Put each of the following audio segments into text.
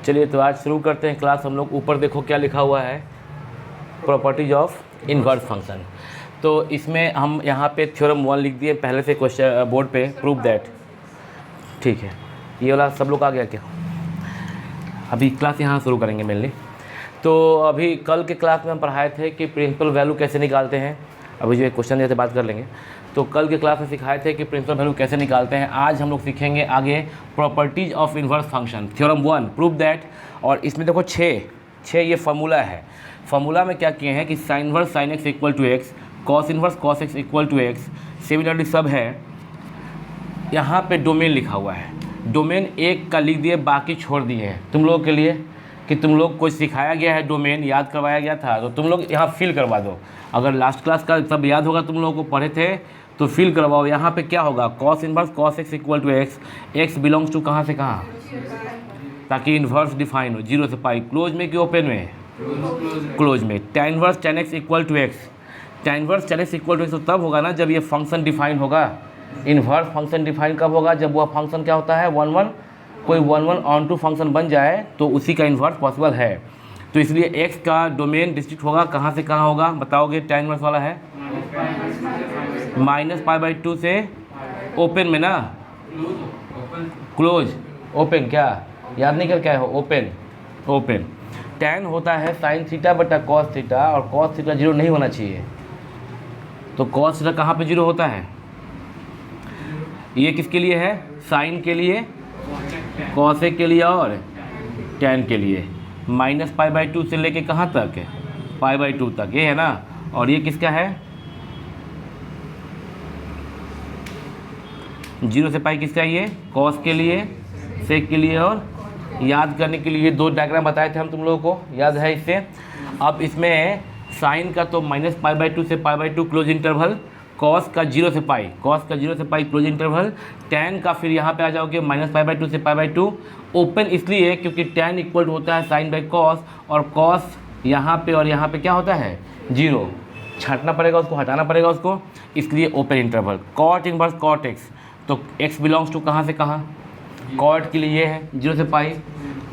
चलिए तो आज शुरू करते हैं क्लास। हम लोग ऊपर देखो क्या लिखा हुआ है, प्रॉपर्टीज ऑफ इन्वर्स फंक्शन। तो इसमें हम यहाँ पे थ्योरम 1 लिख दिए पहले से क्वेश्चन बोर्ड पे, प्रूव दैट। ठीक है, ये वाला सब लोग आ गया क्या? अभी क्लास यहाँ शुरू करेंगे मेनली। तो अभी कल के क्लास में हम पढ़ाए थे कि प्रिंसिपल वैल्यू कैसे निकालते हैं। अभी जो एक क्वेश्चन जैसे बात कर लेंगे। तो कल के क्लास में सिखाए थे कि प्रिंसिपल वैल्यू कैसे निकालते हैं। आज हम लोग सीखेंगे आगे properties of inverse function, theorem 1, prove that. और इसमें देखो छः ये फार्मूला है। फार्मूला में क्या किए हैं कि sine inverse sine x equal to x, cos inverse cos x equal to x, similarly सब है। यहाँ पे डोमेन लिखा हुआ है, डोमेन एक का लिख दिए, बाकी छोड़ दिए हैं तुम लोगों के लिए कि तुम लोग को सिखाया गया है, डोमेन याद करवाया गया था, तो तुम लोग यहाँ फिल करवा दो। अगर लास्ट क्लास का सब याद होगा, तुम लोगों को पढ़े थे तो फिल करवाओ। यहाँ पे क्या होगा, cos inverse cos x equal to x, x belongs to कहाँ से कहाँ, ताकि इन्वर्स डिफाइन हो, 0 से पाई, क्लोज में कि ओपन में, क्लोज में। tan inverse tan x equal to x, tan inverse tan x equal to x तो तब होगा ना जब ये फंक्शन डिफाइन होगा। इन्वर्स फंक्शन डिफाइन कब होगा, जब वह फंक्शन क्या होता है 1 1, कोई 1 1 ऑन टू फंक्शन बन जाए तो उसी का इन्वर्स पॉसिबल है। तो इसलिए x का डोमेन डिस्ट्रिक्ट होगा, कहाँ से कहाँ होगा बताओगे? tan इन्वर्स वाला है -π/2 से ओपन में ना, क्लोज, ओपन, क्या याद नहीं कर क्या है, ओपन, ओपन। tan होता है साइन थीटा बटा कॉस थीटा, और कॉस थीटा 0 नहीं होना चाहिए। तो कॉस थीटा कहाँ पे 0 होता है? ये किसके लिए है? साइन के लिए, कॉसेक के लिए और tan के लिए। -π/2 से लेके कहाँ तक है, π/2 तक, ये है ना। और ये किसका है? 0 से पाई किसका? ये कॉस के लिए, सेक के लिए। और याद करने के लिए 2 डायग्राम बताए थे हम तुम लोगों को, याद है इससे। अब इसमें साइन का तो -π/2 से π/2 क्लोज इंटरवल, कॉस का 0 से पाई, कॉस का 0 से पाई क्लोज इंटरवल, tan का फिर यहाँ पे आ जाओगे -π/2 से π/2 ओपन, इसलिए क्योंकि tan इक्वल होता है साइन बाई कॉस, और कॉस यहाँ पे और यहाँ पे क्या होता है 0, छांटना पड़ेगा उसको, हटाना पड़ेगा उसको, इसलिए open interval. Cot inverse cot x, तो x बिलोंग्स टू कहाँ से कहाँ, कॉट के लिए ये है 0 से पाई,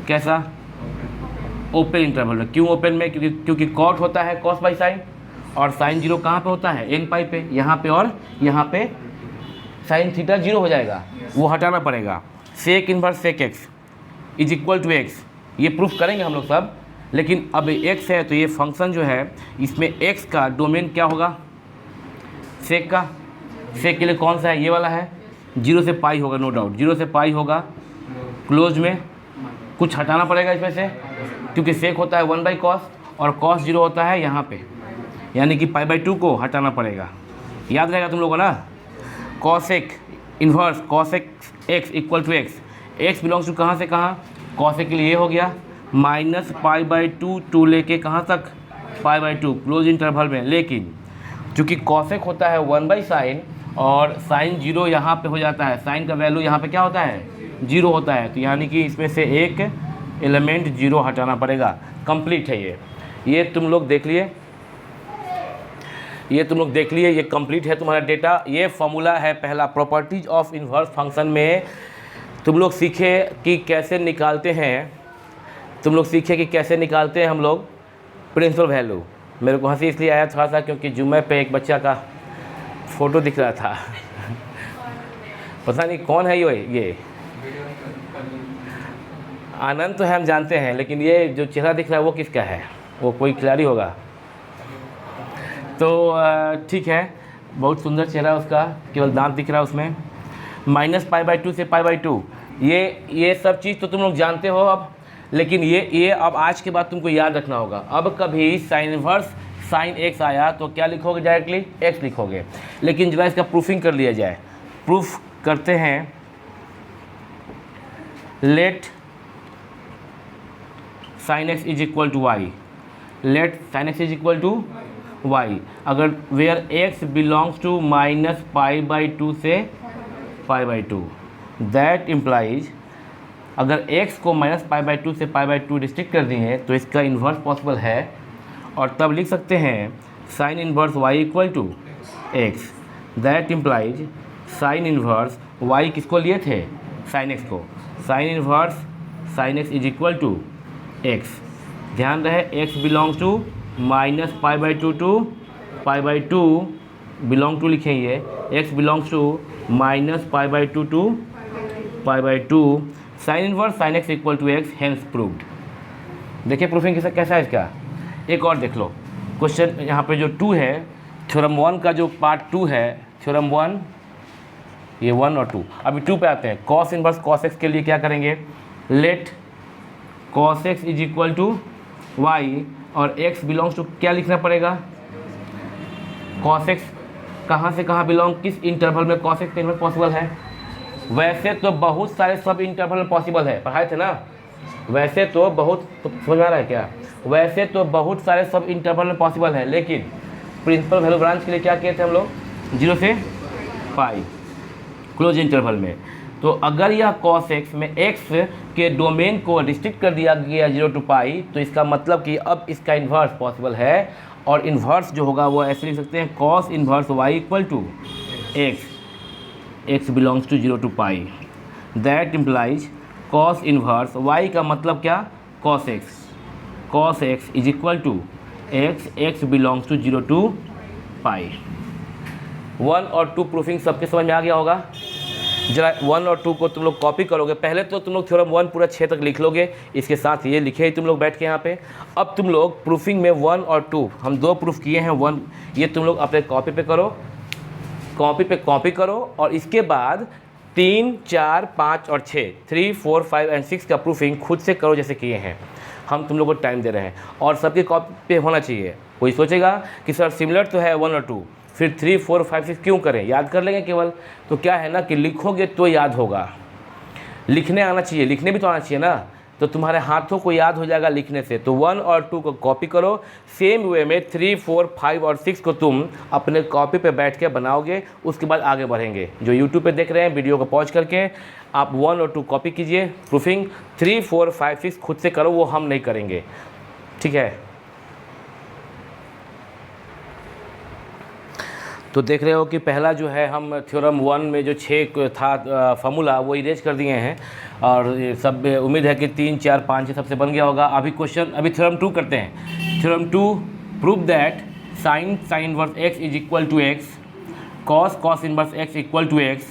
कैसा ओपन इंटरवल में। क्यों ओपन में? क्योंकि कॉट होता है कॉस बाई साइन, और साइन 0 कहाँ पे होता है, एन पाई पे, यहाँ पे और यहाँ पे साइन थीटा 0 हो जाएगा, वो हटाना पड़ेगा। Sec inverse sec x is equal to x, ये प्रूफ करेंगे हम लोग सब। लेकिन अब x है तो ये फंक्शन जो है इसमें x का डोमेन क्या होगा, सेक का। सेक के लिए कौन सा है, ये वाला है, 0 से पाई होगा, नो डाउट 0 से पाई होगा, क्लोज में। कुछ हटाना पड़ेगा इसमें से, क्योंकि सेक होता है 1 बाई कॉस, और कॉस 0 होता है यहाँ पे, यानी कि π/2 को हटाना पड़ेगा। याद रहेगा तुम लोगों को ना। Cosec inverse cosec x equal to x, x belongs to कहाँ से कहाँ, कॉसेक के लिए ये हो गया -π/2 टू लेके कहाँ तक, π/2 क्लोज इंटरवल में। लेकिन चूँकि कॉसेक होता है 1 बाई साइन, और साइन 0 यहाँ पे हो जाता है, साइन का वैल्यू यहाँ पे क्या होता है 0 होता है, तो यानी कि इसमें से एक एलिमेंट 0 हटाना पड़ेगा। कंप्लीट है ये तुम लोग देख लिए, ये तुम लोग देख लिए, ये कंप्लीट है तुम्हारा डेटा। ये फॉर्मूला है पहला, प्रॉपर्टीज ऑफ इन्वर्स फंक्शन में तुम लोग सीखे कि कैसे निकालते हैं, तुम लोग सीखे कि कैसे निकालते हैं हम लोग प्रिंसिपल वैल्यू। मेरे को हंसी इसलिए आया थोड़ा सा क्योंकि जुम्मे पे एक बच्चा का फ़ोटो दिख रहा था पता नहीं कौन है ये आनंद तो है, हम जानते हैं, लेकिन ये जो चेहरा दिख रहा है वो किसका है, वो कोई खिलाड़ी होगा। तो ठीक है, बहुत सुंदर चेहरा उसका, केवल दांत दिख रहा है उसमें। -π/2 से π/2, ये सब चीज़ तो तुम लोग जानते हो अब। लेकिन ये अब आज के बाद तुमको याद रखना होगा। अब कभी साइन इन्वर्स साइन एक्स आया तो क्या लिखोगे, डायरेक्टली एक्स लिखोगे। लेकिन जरा इसका प्रूफिंग कर लिया जाए। प्रूफ करते हैं, let sine x is equal to y, let sine x is equal to y. अगर वेयर एक्स बिलोंग्स टू -π/2 से π/2, दैट इम्प्लाइज अगर x को -π/2 से π/2 डिस्ट्रिक्ट कर दिए तो इसका इन्वर्स पॉसिबल है। और तब लिख सकते हैं sine inverse y equal to x, that implies sine inverse y किसको लिए थे, साइन x को, sine inverse sine x is equal to x. ध्यान रहे x belongs to minus pi by two to pi by two, belong to लिखेंगे, x belongs to minus pi by two to pi by two, sine inverse sine x equal to x, hence proved. देखिए proofing कैसा है इसका। एक और देख लो question, यहाँ पे जो 2 है, थ्योरम 1 का जो पार्ट 2 है, थ्योरम 1, ये 1 और 2। अभी 2 पे आते हैं। कॉस इनवर्स कॉस एक्स के लिए क्या करेंगे, let cos x is equal to y, और एक्स बिलोंग्स टू क्या लिखना पड़ेगा, कॉस एक्स कहाँ से कहाँ बिलोंग, किस इंटरवल में कॉस एक्स का इनवर्स पॉसिबल है। वैसे तो बहुत सारे सब इंटरवल में पॉसिबल है, पढ़ाए थे ना। वैसे तो बहुत, तो समझ आ रहा है क्या, वैसे तो बहुत सारे सब इंटरवल में पॉसिबल है, लेकिन प्रिंसिपल वैल्यू ब्रांच के लिए क्या किए थे हम लोग, 0 से पाई क्लोज इंटरवल में। तो अगर यह cos x में x के डोमेन को रिस्ट्रिक्ट कर दिया गया 0 टू पाई, तो इसका मतलब कि अब इसका इन्वर्स पॉसिबल है, और इन्वर्स जो होगा वो ऐसे लिख सकते हैं, cos inverse y equal to x belongs to 0 to pi. That implies cos inverse y का मतलब क्या, cos x is equal to x belongs to 0 to pi. 1 और 2 प्रूफिंग सबके समझ में आ गया होगा। जरा 1 और 2 को तुम लोग कॉपी करोगे। पहले तो तुम लोग थ्योरम 1 पूरा 6 तक लिख लोगे, इसके साथ ये लिखे ही तुम लोग बैठ के यहाँ पे। अब तुम लोग प्रूफिंग में 1 और 2 हम 2 प्रूफ किए हैं, 1 ये तुम लोग अपने कॉपी पे करो, कॉपी करो, और इसके बाद 3, 4, 5 और 6, 3, 4, 5 एंड 6 का प्रूफिंग खुद से करो जैसे किए हैं। हम तुम लोग को टाइम दे रहे हैं, और सबके कॉपी पे होना चाहिए। कोई सोचेगा कि सर सिमिलर तो है 1 और 2, फिर 3, 4, 5, 6 क्यों करें, याद कर लेंगे केवल। तो क्या है ना कि लिखोगे तो याद होगा, लिखने आना चाहिए, लिखने भी तो आना चाहिए ना, तो तुम्हारे हाथों को याद हो जाएगा लिखने से। तो 1 और 2 को कॉपी करो, सेम वे में 3, 4, 5 और 6 को तुम अपने कॉपी पे बैठ के बनाओगे, उसके बाद आगे बढ़ेंगे। जो यूट्यूब पे देख रहे हैं वीडियो को पॉज करके आप 1 और 2 कॉपी कीजिए, प्रूफिंग 3, 4, 5, 6 खुद से करो, वो हम नहीं करेंगे, ठीक है। तो देख रहे हो कि पहला जो है हम थ्योरम 1 में जो 6 था फार्मूला वो इरेज कर दिए हैं, और सब उम्मीद है कि 3, 4, 5 6 सबसे बन गया होगा। अभी थ्योरम 2 करते हैं। Theorem 2, prove that sine inverse x is equal to x, cos inverse x equal to x,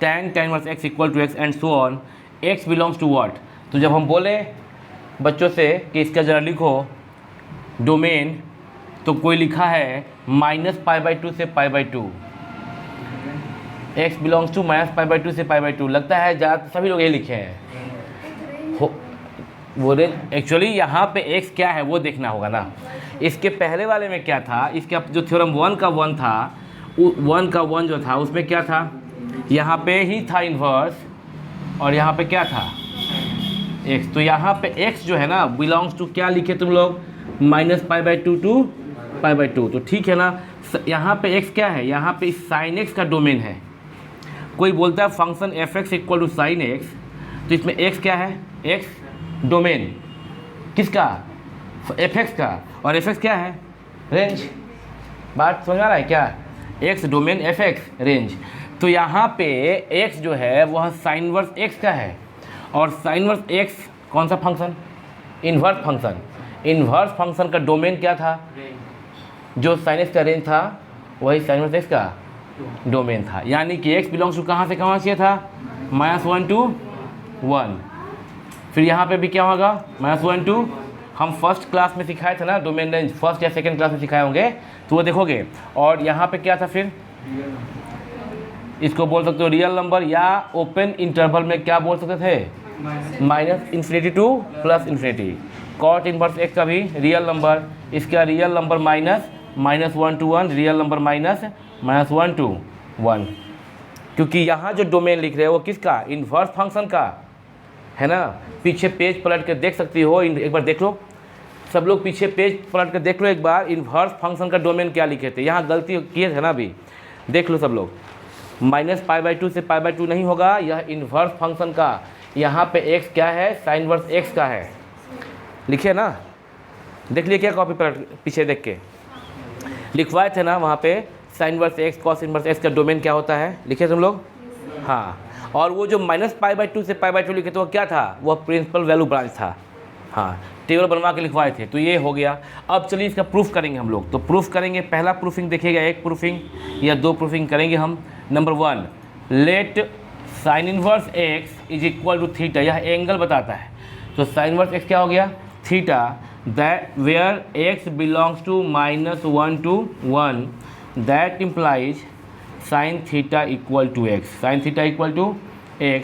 tan inverse x equal to x and so on, x belongs to what. तो जब हम बोले बच्चों से कि इसका ज़रा लिखो डोमेन, तो कोई लिखा है -π/2 से π/2, x बिलोंग्स टू -π/2 से π/2। लगता है ज़्यादा सभी लोग ये लिखे हैं वो एक्चुअली यहाँ पे x क्या है वो देखना होगा ना। इसके पहले वाले में क्या था, इसके जो थ्योरम 1 का 1 था, 1 का 1 जो था उसमें क्या था, यहाँ पे ही था इन्वर्स, और यहाँ पे क्या था x। तो यहाँ पे x जो है ना बिलोंग्स टू क्या लिखे तुम लोग, -π/2 टू π/2। तो ठीक है ना। यहाँ पे x क्या है, यहाँ पे साइन x का डोमेन है। कोई बोलता है function f(x) equal to sine x, तो इसमें x क्या है, x डोमेन किसका, f(x) का, और f(x) क्या है, रेंज। बात समझ आ रहा है क्या, x डोमेन f(x) रेंज। तो यहाँ पे x जो है वह साइन इनवर्स x का है, और साइन इनवर्स x कौन सा function, inverse function. Inverse function का डोमेन क्या था, जो साइन एक्स का रेंज था वही साइन इनवर्स एक्स का डोमेन था। यानी कि x बिलोंग्स टू कहाँ से कहाँ से था, -1 to 1। फिर यहाँ पे भी क्या होगा, -1 to, हम फर्स्ट क्लास में सिखाए थे ना डोमेन रेंज, फर्स्ट या सेकंड क्लास में सिखाए होंगे तो वो देखोगे। और यहाँ पे क्या था, फिर इसको बोल सकते हो रियल नंबर, या ओपन इंटरवल में क्या बोल सकते थे, -∞ टू +∞। कॉट इनवर्स x का भी रियल नंबर, इसका real number -1 to 1, real number -1 to 1। क्योंकि यहाँ जो डोमेन लिख रहे हो वो किसका, इन्वर्स फंक्शन का है ना। पीछे पेज पलट के देख सकती हो, एक बार देख लो, सब लोग पीछे पेज पलट के देख लो एक बार, इन्वर्स फंक्शन का डोमेन क्या लिखे थे। यहाँ गलती किए थे ना, अभी देख लो सब लोग, -π/2 से π/2 नहीं होगा, यह इन्वर्स फंक्शन का। यहाँ पे x क्या है, साइन इनवर्स x का है, लिखे ना, देख लिए क्या कॉपी पर पीछे देख के लिखवाए थे ना वहाँ पे, sign inverse x, cos inverse x का डोमेन क्या होता है, लिखे तुम लोग, हाँ। और वो जो -π/2 से π/2 लिखे थे वो क्या था, वो प्रिंसिपल वैल्यू ब्रांच था। हाँ, टेबल बनवा के लिखवाए थे। तो ये हो गया। अब चलिए इसका प्रूफ करेंगे हम लोग। तो प्रूफ करेंगे, पहला प्रूफिंग देखिएगा, एक प्रूफिंग या दो प्रूफिंग करेंगे हम। Number 1, let sine inverse x is equal to theta. यह एंगल बताता है। तो साइन इनवर्स x क्या हो गया, theta, that where x belongs to -1 to 1, that implies sine theta equal to x। Sine theta equal to x,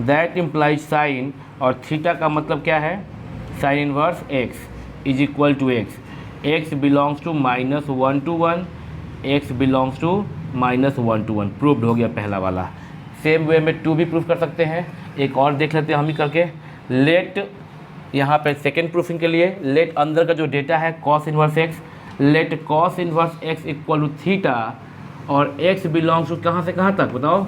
that implies sine, और theta का मतलब क्या है, sine inverse x is equal to x belongs to -1 to 1, x belongs to -1 to 1। Proved हो गया पहला वाला। Same way में 2 भी प्रूफ कर सकते हैं। एक और देख लेते हैं हम ही करके। लेट, यहाँ पे सेकेंड प्रूफिंग के लिए, लेट अंदर का जो डेटा है cos inverse x, let cos inverse x equal to theta, और x बिलोंग्स टू कहाँ से कहाँ तक बताओ,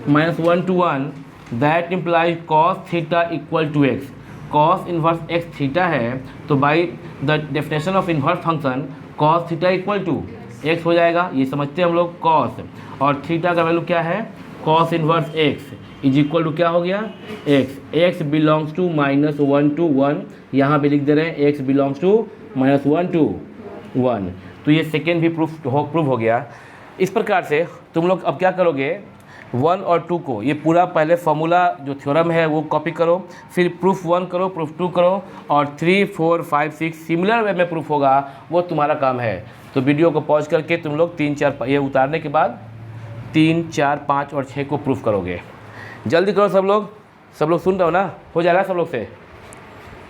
-1 to 1, that implies cos theta equal to x। Cos inverse x theta है, तो by the definition of inverse function cos theta equal to x हो जाएगा। ये समझते हैं हम लोग, कॉस, और थीटा का वैल्यू क्या है, cos inverse x is equal to क्या हो गया, x बिलोंग्स टू -1 to 1। यहाँ पे लिख दे रहे हैं x बिलोंग्स टू -1 to 1। तो ये सेकेंड भी प्रूफ हो गया। इस प्रकार से तुम लोग अब क्या करोगे, 1 और 2 को, ये पूरा पहले फॉर्मूला जो थ्योरम है वो कॉपी करो, फिर प्रूफ 1 करो, प्रूफ 2 करो, और 3, 4, 5, 6 सिमिलर वे में प्रूफ होगा, वो तुम्हारा काम है। तो वीडियो को पॉज करके तुम लोग 3, 4 ये उतारने के बाद 3, 4, 5 और 6 को प्रूफ करोगे। जल्दी करो सब लोग सुन रहे हो ना, हो जाएगा सब लोग से।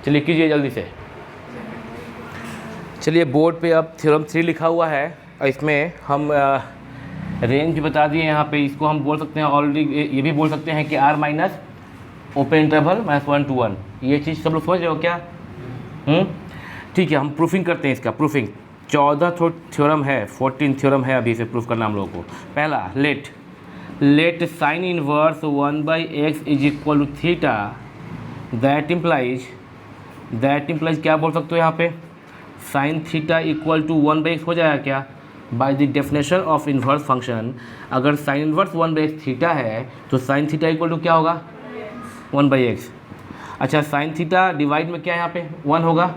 चलिए कीजिए जल्दी से। चलिए बोर्ड पे अब थ्योरम 3 लिखा हुआ है, और इसमें हम रेंज भी बता दिए यहाँ पे। इसको हम बोल सकते हैं ऑलरेडी, ये भी बोल सकते हैं कि R minus open interval -1 to 1। ये चीज़ सब लोग समझ रहे हो क्या? ठीक है, हम प्रूफिंग करते हैं इसका। प्रूफिंग 14 थ्योरम है, 14 थ्योरम है अभी से प्रूफ करना हम लोगों को। पहला, let sine inverse 1/x is equal to theta, that implies क्या बोल सकते हो यहाँ पे, sign theta equal to 1/x हो जाएगा क्या, bye the definition of inverse function. अगर साइन इन्वर्स 1/x थीटा है तो साइन थीटा इक्वल टू क्या होगा, 1/x। अच्छा, साइन थीटा डिवाइड में क्या है यहाँ पे 1 होगा।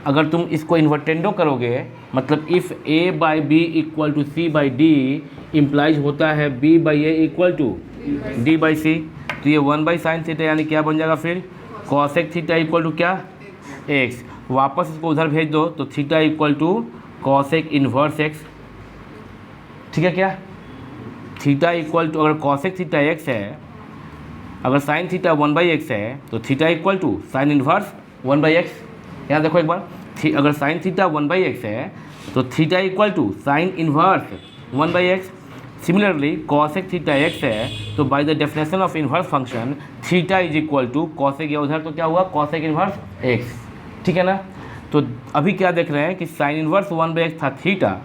अगर तुम इसको इन्वर्टेंडो करोगे, मतलब if a/b equal to c/d implies होता है b/a इक्वल टू d/c, तो ये 1/sin थीटा यानी क्या बन जाएगा फिर, cosec थीटा इक्वल टू क्या, x। वापस इसको उधर भेज दो तो theta equal to cosec inverse x। ठीक है क्या, थीटा इक्वल टू, अगर cosec थीटा x है, अगर साइन थीटा 1/x है, तो theta equal to sine inverse 1/x। यहाँ देखो एक बार, अगर साइन थीटा 1/x है तो theta equal to sine inverse 1/x। Similarly cosec theta x है, तो by the definition of inverse function theta is equal to cosec, या उधर तो क्या हुआ cosec इन्वर्स x। ठीक है ना। तो अभी क्या देख रहे हैं कि साइन इन्वर्स 1/x था थीटा,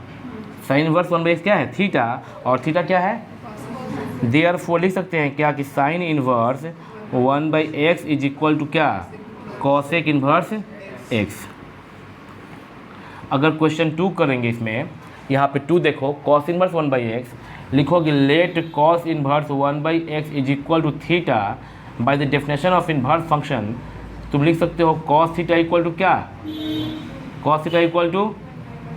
साइन इन्वर्स 1/x क्या है, थीटा, और थीटा क्या है, देयरफॉर लिख सकते हैं क्या कि sine inverse 1/x is equal to क्या, cosec इन्वर्स x। अगर क्वेश्चन 2 करेंगे इसमें, यहाँ पे 2 देखो, cos इन्वर्स 1/x लिखोगे, let cos inverse 1/x is equal to theta by the definition of inverse function. तुम लिख सकते हो cos थीटा इक्वल टू क्या, cos theta equal to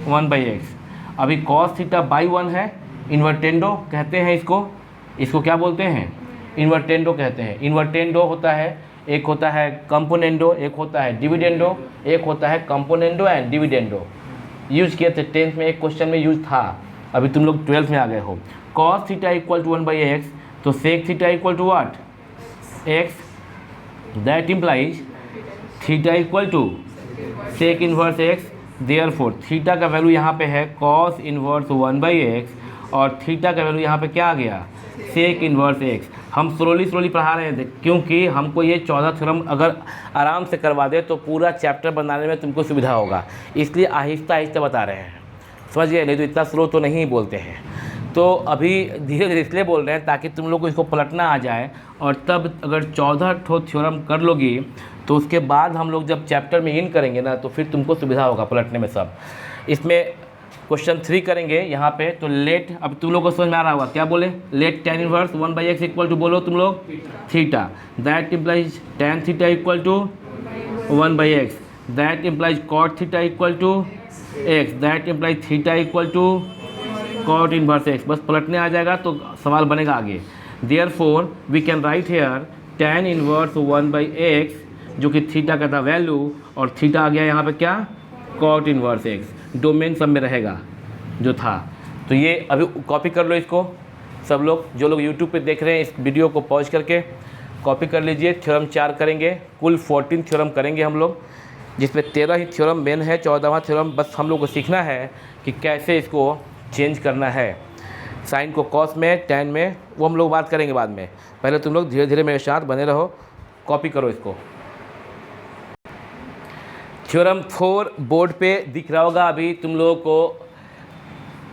1/x। अभी cos थीटा बाई 1 है, इन्वर्टेंडो कहते हैं इसको क्या बोलते हैं, इन्वर्टेंडो कहते हैं। इन्वर्टेंडो होता है, एक होता है कंपोनेंडो, एक होता है डिविडेंडो, एक होता है कंपोनेंडो एंड डिविडेंडो। यूज किए थे 10th में, एक क्वेश्चन में यूज था, अभी तुम लोग 12th में आ गए हो। cos theta equal to 1/x, तो sec theta equal to what, x, that implies theta equal to sec inverse x। Therefore theta का वैल्यू यहाँ पे है cos इन्वर्स 1/x, और थीटा का वैल्यू यहाँ पे क्या आ गया, sec इन्वर्स x। हम स्लोली पढ़ा रहे थे, क्योंकि हमको ये 14 थ्योरम अगर आराम से करवा दे तो पूरा चैप्टर बनाने में तुमको सुविधा होगा, इसलिए आहिस्ता आहिस्ता बता रहे हैं, समझ गए। नहीं तो इतना स्लो तो नहीं बोलते हैं। तो अभी धीरे धीरे इसलिए बोल रहे हैं ताकि तुम लोग को इसको पलटना आ जाए, और तब अगर 14 थ्योरम कर लोगी तो उसके बाद हम लोग जब चैप्टर में इन करेंगे ना, तो फिर तुमको सुविधा होगा पलटने में सब। इसमें क्वेश्चन 3 करेंगे यहाँ पे। तो लेट, अब तुम लोग को समझ में आ रहा होगा क्या बोले, let tan inverse 1/x equal to, बोलो तुम लोग, theta, that implies tan theta equal to 1/x, that implies cot theta equal to x, that implies theta equal to cot inverse x। बस पलटने आ जाएगा तो सवाल बनेगा आगे। Therefore we can write here tan inverse 1/x जो कि थीटा का था वैल्यू, और थीटा आ गया यहाँ पे क्या, cot इनवर्स x, डोमेन सब में रहेगा जो था। तो ये अभी कॉपी कर लो इसको, सब लोग जो लोग यूट्यूब पे देख रहे हैं इस वीडियो को पॉज करके कॉपी कर लीजिए। थ्योरम 4 करेंगे, कुल 14 थ्योरम करेंगे हम लोग, जिसमें 13 ही थ्योरम मेन है, 14वां थ्योरम बस हम लोग को सीखना है कि कैसे इसको चेंज करना है, साइन को कॉस में, टैन में, वो हम लोग बात करेंगे बाद में। पहले तुम लोग धीरे धीरे मेरे साथ बने रहो, कॉपी करो इसको। थ्योरम 4 बोर्ड पे दिख रहा होगा अभी तुम लोगों को,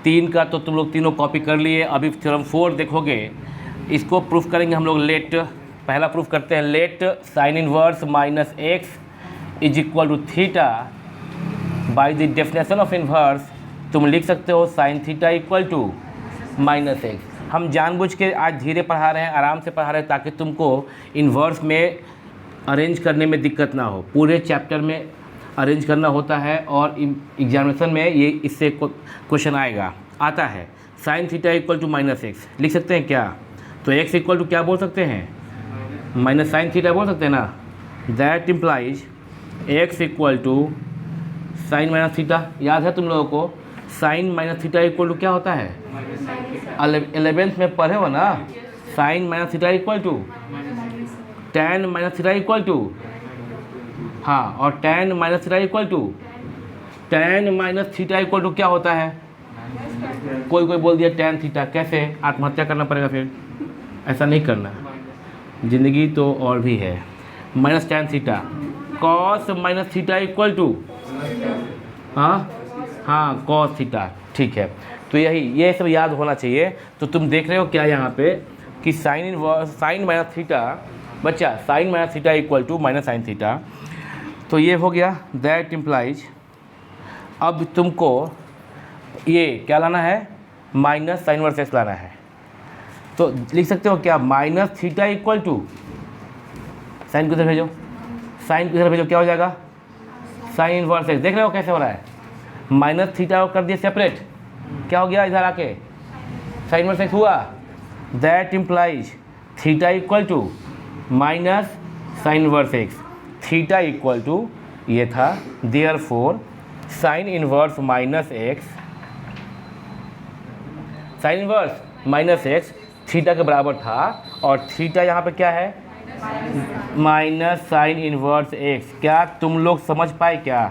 3 का तो तुम लोग तीनों कॉपी कर लिए। अभी थ्योरम 4 देखोगे, इसको प्रूफ करेंगे हम लोग। लेट, पहला प्रूफ करते हैं, let sine inverse minus x is equal to theta, by the definition of inverse तुम लिख सकते हो sine theta equal to minus x. हम जानबूझ के आज धीरे पढ़ा रहे हैं, आराम से पढ़ा रहे हैं, ताकि तुमको इन्वर्स में अरेंज करने में दिक्कत ना हो। पूरे चैप्टर में अरेंज करना होता है और एग्जामिनेशन में ये इससे क्वेश्चन आएगा, आता है। Sine theta equal to minus x लिख सकते हैं क्या, तो एक्स इक्वल टू क्या बोल सकते हैं, माइनस साइन थीटा बोल सकते हैं ना। That implies x equal to sine minus theta. याद है तुम लोगों को, sine minus theta equal to क्या होता है, 11th में पढ़े हो ना, sine minus theta equal to tan minus theta equal to, हाँ, और tan minus theta equal to, tan minus theta equal to क्या होता है, कोई बोल दिया टैन थीटा, कैसे, आत्महत्या करना पड़ेगा फिर, ऐसा नहीं करना, ज़िंदगी तो और भी है। Minus tan theta, cos minus theta equal to, हाँ कॉस थीटा, ठीक है। तो यही, ये सब याद होना चाहिए। तो तुम देख रहे हो क्या यहाँ पे कि साइन माइनस थीटा, बच्चा sine minus theta equal to minus sine theta. तो ये हो गया, दैट इम्प्लाइज, अब तुमको ये क्या लाना है, माइनस साइन इनवर्स एक्स लाना है। तो लिख सकते हो क्या, minus theta equal to, sine को इधर भेजो, साइन को इधर भेजो, क्या हो जाएगा, साइन इनवर्स एक्स। देख रहे हो कैसे हो रहा है, माइनस थीटा कर दिया सेपरेट, क्या हो गया इधर आके, साइन इनवर्स एक्स हुआ। That implies theta equal to minus sine inverse x, theta equal to ये था, therefore sine inverse minus x, sine inverse minus x theta के बराबर था, और थीटा यहाँ पे क्या है, माइनस साइन इनवर्स एक्स। क्या तुम लोग समझ पाए क्या,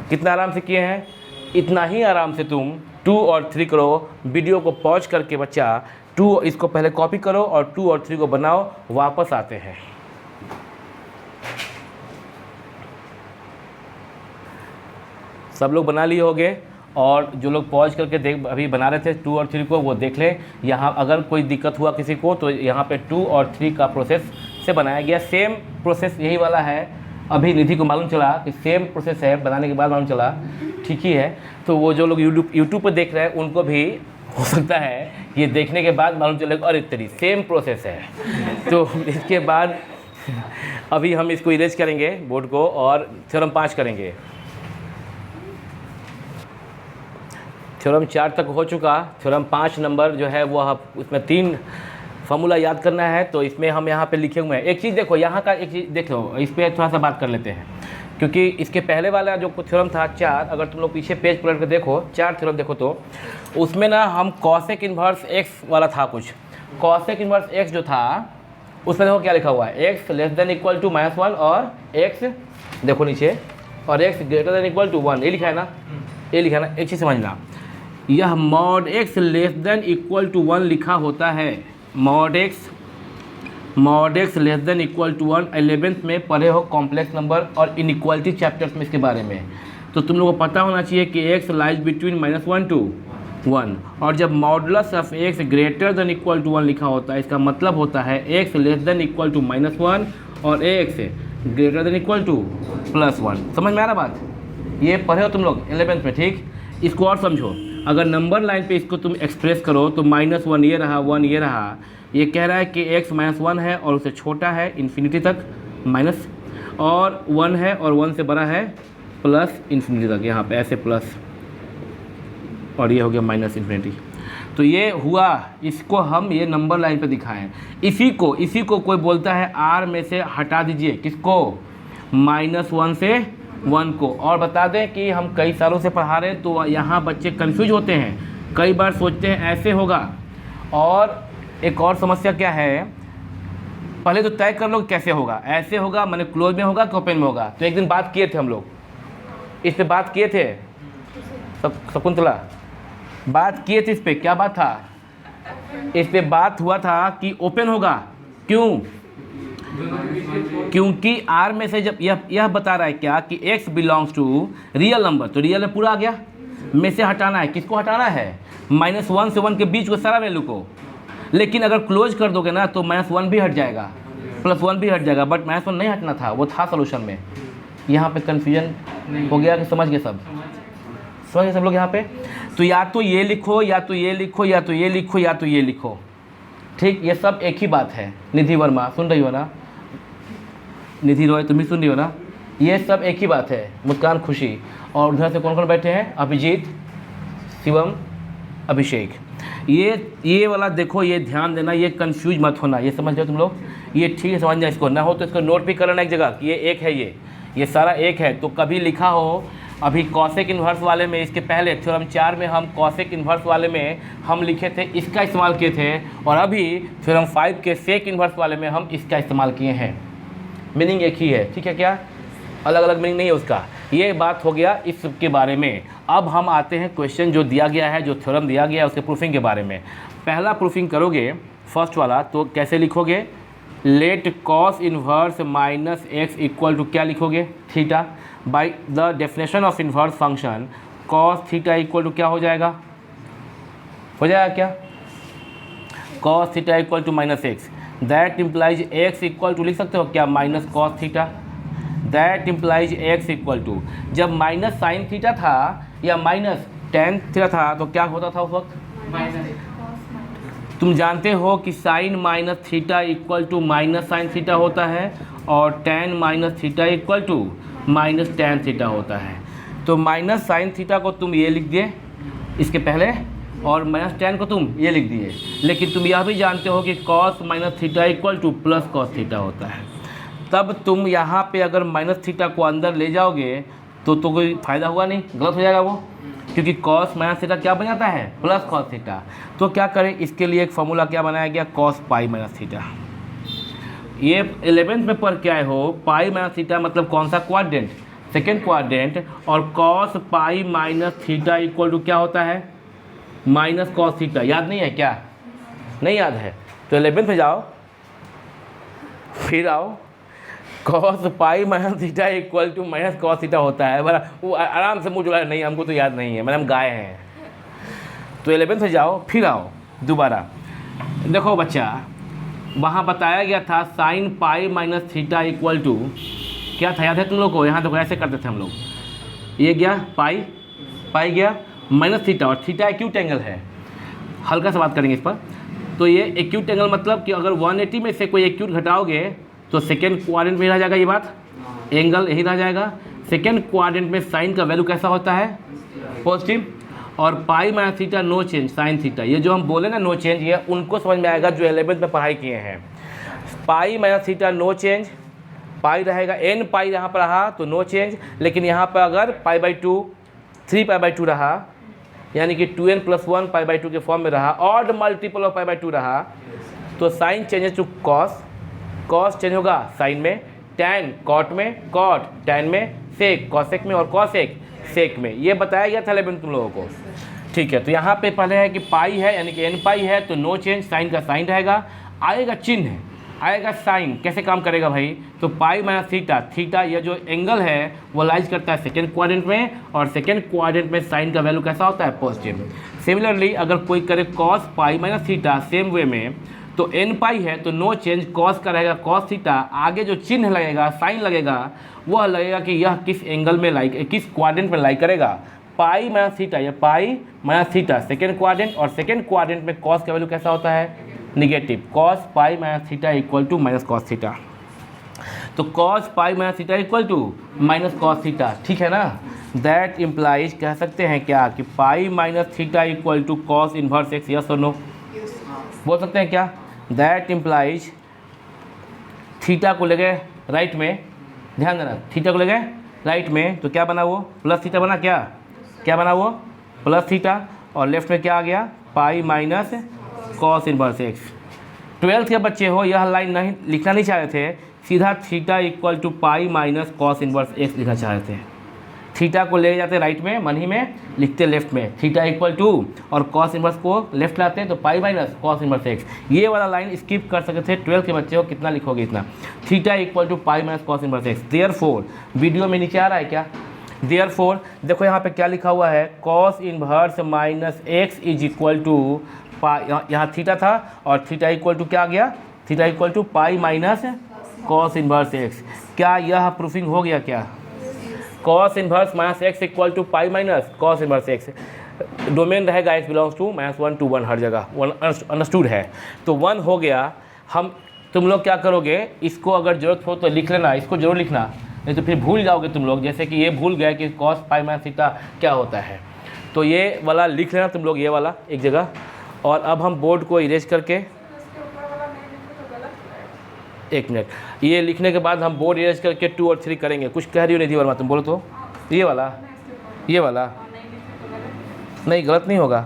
कितना आराम से किए हैं, इतना ही आराम से तुम 2 और 3 करो। वीडियो को पॉज करके बच्चा 2 इसको पहले कॉपी करो और 2 और 3 को बनाओ, वापस आते हैं। सब लोग बना लिए होंगे, और जो लोग पॉज करके देख अभी बना रहे थे 2 और 3 को, वो देख लें। यहाँ अगर कोई दिक्कत हुआ किसी को तो यहाँ पे 2 और 3 का प्रोसेस से बनाया गया, सेम प्रोसेस यही वाला है। अभी निधि को मालूम चला कि सेम प्रोसेस है, बनाने के बाद मालूम चला ठीक ही है। तो वो जो लोग यूट्यूब पर देख रहे हैं उनको भी हो सकता है ये देखने के बाद मालूम चलेगा, अरे तेरी सेम प्रोसेस है। तो इसके बाद अभी हम इसको इरेज करेंगे बोर्ड को, और थ्योरम 5 करेंगे। थ्योरम 4 तक हो चुका, थ्योरम 5 नंबर जो है वो उसमें 3 फार्मूला याद करना है। तो इसमें हम यहाँ पे लिखे हुए हैं, एक चीज़ देखो, यहाँ का एक चीज़ देख लो, इस पर थोड़ा सा बात कर लेते हैं, क्योंकि इसके पहले वाला जो थ्योरम था 4, अगर तुम लोग पीछे पेज पलट कर देखो, 4 थ्योरम देखो तो उसमें ना हम कॉसेक इन्वर्स एक्स वाला था कुछ, कॉसेक इन्वर्स एक्स जो था उसमें देखो क्या लिखा हुआ है, x less than equal to -1 और एक्स देखो नीचे, और x greater than equal to 1, ये लिखा है ना, ये लिखा है ना। एक चीज़ समझना, यह mod x less than equal to 1 लिखा होता है, mod x less than equal to 1। 11th में पढ़े हो कॉम्प्लेक्स नंबर और इनइक्वालिटी चैप्टर्स में इसके बारे में, तो तुम लोगों को पता होना चाहिए कि एक्स लाइज बिटवीन -1 to 1, और जब modulus of x greater than equal to 1 लिखा होता है, इसका मतलब होता है x less than equal to -1 और x greater than equal to +1। समझ में आ रहा बात, ये पढ़े हो तुम लोग 11th में, ठीक। इसको और समझो, अगर नंबर लाइन पे इसको तुम एक्सप्रेस करो तो -1 ये रहा, 1 ये रहा, ये कह रहा है कि x -1 है और उससे छोटा है इन्फिनिटी तक माइनस, और 1 है और 1 से बड़ा है प्लस इन्फिनिटी तक, यहाँ पे ऐसे प्लस, और ये हो गया माइनस इन्फिनिटी। तो ये हुआ, इसको हम ये नंबर लाइन पे दिखाएं। इसी को कोई बोलता है r में से हटा दीजिए, किसको? -1 से 1 को। और बता दें कि हम कई सालों से पढ़ा रहे हैं तो यहाँ बच्चे कंफ्यूज होते हैं, कई बार सोचते हैं ऐसे होगा। और एक और समस्या क्या है, पहले तो तय कर लो कैसे होगा, ऐसे होगा मैंने क्लोज में होगा कि ओपन में होगा। तो एक दिन बात किए थे हम लोग, इस पे बात किए थे, शकुंतला बात किए थे इस पे, क्या बात था? इस पे बात हुआ था कि ओपन होगा। क्यों? क्योंकि r में से जब यह बता रहा है क्या कि x belongs to real number, तो रियल में पूरा आ गया, में से हटाना है, किसको हटाना है? -1 से 1 के बीच को सारा वैल्यू को। लेकिन अगर क्लोज कर दोगे ना तो -1 भी हट जाएगा, +1 भी हट जाएगा, बट -1 नहीं हटना था, वो था सोल्यूशन में। यहाँ पे कन्फ्यूजन हो गया कि समझ गए सब? समझ गए सब लोग यहाँ पे? तो या तो ये लिखो, या तो ये लिखो, या तो ये लिखो, या तो ये लिखो, ठीक? ये सब एक ही बात है। निधि वर्मा सुन रही हो ना? निधि रॉय तुम भी सुन रही हो ना? ये सब एक ही बात है। मुस्कान खुशी, और उधर से कौन कौन बैठे हैं? अभिजीत, शिवम, अभिषेक। ये वाला देखो, ये ध्यान देना, ये कंफ्यूज मत होना, ये समझ जाओ तुम लोग, ये ठीक है समझना। इसको ना हो तो इसको नोट भी कर लेना एक जगह कि ये एक है, ये सारा एक है। तो कभी लिखा हो, अभी कॉसेक इन्वर्स वाले में, इसके पहले थ्योरम 4 में हम कॉसेक इन्वर्स वाले में हम लिखे थे, इसका इस्तेमाल किए थे, और अभी थ्योरम 5 के सेक इन्वर्स वाले में हम इसका इस्तेमाल किए हैं। मीनिंग एक ही है, ठीक है क्या? अलग अलग मीनिंग नहीं है उसका। ये बात हो गया इसके बारे में। अब हम आते हैं क्वेश्चन जो दिया गया है, जो थ्योरम दिया गया है उसके प्रूफिंग के बारे में। पहला प्रूफिंग करोगे फर्स्ट वाला, तो कैसे लिखोगे? Let cos inverse -x equal to क्या लिखोगे? Theta. By the definition of inverse function cos theta equal to क्या हो जाएगा? हो जाएगा क्या? Cos theta equal to -x, that implies x equal to लिख सकते हो क्या? Minus cos theta. That implies x equal to, जब माइनस साइन थीटा था या माइनस टेन थीटा था तो क्या होता था उस वक्त? तुम जानते हो कि sine minus theta equal to minus sine theta होता है, और tan minus theta equal to minus tan theta होता है। तो माइनस साइन थीटा को तुम ये लिख दिए इसके पहले, और माइनस टेन को तुम ये लिख दिए। लेकिन तुम यह भी जानते हो कि cos minus theta equal to plus cos theta होता है। तब तुम यहाँ पे अगर माइनस थीटा को अंदर ले जाओगे तो कोई फ़ायदा हुआ नहीं, गलत हो जाएगा वो, क्योंकि कॉस माइनस थीटा क्या बन जाता है? Plus cos theta. तो क्या करें, इसके लिए एक फॉर्मूला क्या बनाया गया? Cos pi minus theta. ये 11th में पढ़ के आए हो, पाई माइनस थीटा मतलब कौन सा क्वाड्रेंट? Second quadrant. और cos pi minus theta equal to क्या होता है? Minus cos theta. याद नहीं है क्या? नहीं याद है तो 11th में जाओ, फिर आओ, cos pi minus theta equal to minus cos theta होता है। बड़ा वो आराम से मुँह जुड़ा, नहीं हमको तो याद नहीं है, मैंने हम गाए हैं। तो 11th में जाओ, फिर आओ दोबारा। देखो बच्चा, वहाँ बताया गया था sine pi minus theta equal to क्या था? याद है तुम लोग को? यहाँ देखो ऐसे करते थे हम लोग, ये गया पाई गया माइनस थीटा, और थीटा एक्यूट एंगल है। हल्का सा बात करेंगे इस पर। तो ये एक्यूट एंगल मतलब कि अगर 180 में से कोई एक्यूट घटाओगे तो सेकेंड क्वाड्रेंट में रह जाएगा, ये बात एंगल यही रह जाएगा। सेकेंड क्वाड्रेंट में साइन का वैल्यू कैसा होता है? पॉजिटिव। और pi minus theta no change sine theta, ये जो हम बोले ना नो चेंज, ये उनको समझ में आएगा जो 11th में पढ़ाई किए हैं। Pi minus theta no change, pi रहेगा, एन पाई यहाँ पर रहा तो नो चेंज। लेकिन यहाँ पर अगर पाई/2 3π/2 रहा, यानी कि 2n+1 π/2 के फॉर्म में रहा, ऑड मल्टीपल ऑफ पाई/2 रहा, तो sine changes to cos, cos change होगा साइन में, टैन कॉट में, कॉट टैन में, सेक कॉसेक में, और कॉसेक सेक में। ये बताया गया था 11th तुम लोगों को, ठीक है। तो यहाँ पे पहले है कि पाई है यानी कि n पाई है तो नो चेंज, साइन का साइन रहेगा, आएगा चिन्ह, आएगा साइन। कैसे काम करेगा भाई? तो पाई माइनस थीटा, थीटा ये जो एंगल है वो लाइज करता है सेकेंड क्वाड्रेंट में, और सेकेंड क्वाड्रेंट में साइन का वैल्यू कैसा होता है? पॉजिटिव। सिमिलरली अगर कोई करे cos pi minus theta same way में, तो एन पाई है तो नो चेंज, कॉस का रहेगा कॉस थीटा, आगे जो चिन्ह लगेगा साइन लगेगा वह लगेगा कि यह किस एंगल में किस क्वाड्रेंट में लाई करेगा? पाई माइनस थीटा, ये pi minus theta second quadrant, और सेकेंड क्वाड्रेंट में कॉस का वैल्यू कैसा होता है, negative, cos pi minus theta equal to minus cos theta. तो cos pi minus theta equal to minus cos theta, ठीक है ना। दैट इम्प्लाइज कह सकते हैं क्या कि pi minus theta equal to cos inverse x, yes और नो, बोल सकते हैं क्या। दैट इम्प्लाइज थीटा को ले गए राइट में, ध्यान देना, थीटा को ले गए राइट में, तो क्या बना वो, प्लस थीटा बना, क्या बना वो, प्लस थीटा, और लेफ्ट में क्या आ गया, pi minus cos inverse x. 12th के बच्चे हो, यह लाइन नहीं लिखना नहीं चाह रहे थे, सीधा theta equal to pi minus cos inverse x लिखना चाह रहे थे। थीटा को ले जाते राइट में, मन ही में लिखते लेफ्ट में, थीटा इक्वल टू, और कॉस इन्वर्स को लेफ्ट लाते हैं तो pi minus cos inverse x. ये वाला लाइन स्किप कर सकते थे। 12th के बच्चे हो, कितना लिखोगे इतना, theta equal to pi minus cos inverse x. Therefore, video में नीचे आ रहा है क्या, देयरफॉर देखो यहाँ पे क्या लिखा हुआ है, cos inverse minus x is equal to pi, यहाँ थीटा था और थीटा इक्वल टू क्या आ गया, theta equal to pi minus cos inverse x. क्या यह प्रूफिंग हो गया क्या, cos inverse minus x equal to pi minus cos inverse x. Domain रहेगा एक्स बिलोंग्स टू -1 to 1 हर जगह, 1 अंडरस्टूड है, तो 1 हो गया। हम तुम लोग क्या करोगे, इसको अगर जरूरत हो तो लिख लेना, इसको जरूर लिखना, नहीं तो फिर भूल जाओगे तुम लोग, जैसे कि ये भूल गए कि कॉस पाई माइनस थीटा क्या होता है, तो ये वाला लिख लेना तुम लोग, ये वाला एक जगह। और अब हम बोर्ड को इरेज करके, एक मिनट, ये लिखने के बाद हम बोर्ड इरेज करके 2 और 3 करेंगे। कुछ कह रही हो निधि वर्मा, तुम बोलो तो, ये वाला, ये वाला नहीं गलत नहीं होगा,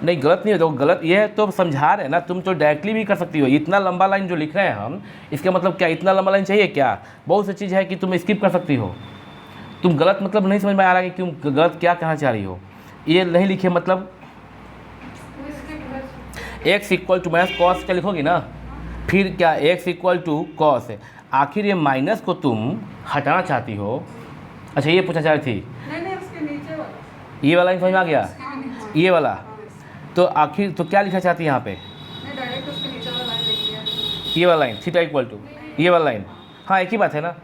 नहीं गलत नहीं होगा, गलत ये है तो समझा रहे हैं ना, तुम तो डायरेक्टली भी कर सकती हो। इतना लंबा लाइन जो लिख रहे हैं हम, इसका मतलब क्या, इतना लंबा लाइन चाहिए क्या, बहुत सी चीज़ है कि तुम स्किप कर सकती हो। तुम गलत मतलब नहीं समझ में आ रहा है कि तुम गलत क्या कहना चाह रही हो, ये नहीं लिखे मतलब x equal to minus cos क्या लिखोगी ना, फिर क्या x इक्वल टू कॉस है, आखिर ये माइनस को तुम हटाना चाहती हो। अच्छा ये पूछना चाह रही थी, नहीं उसके नीचे वाला, ये वाला समझ में आ गया, ये वाला, तो आखिर तो क्या लिखना चाहती है यहाँ पे, नहीं डायरेक्ट उसके नीचे वाला लाइन लिख दिया, ये वाला लाइन थीटा इक्वल टू ये वाला लाइन, हाँ एक ही बात है ना,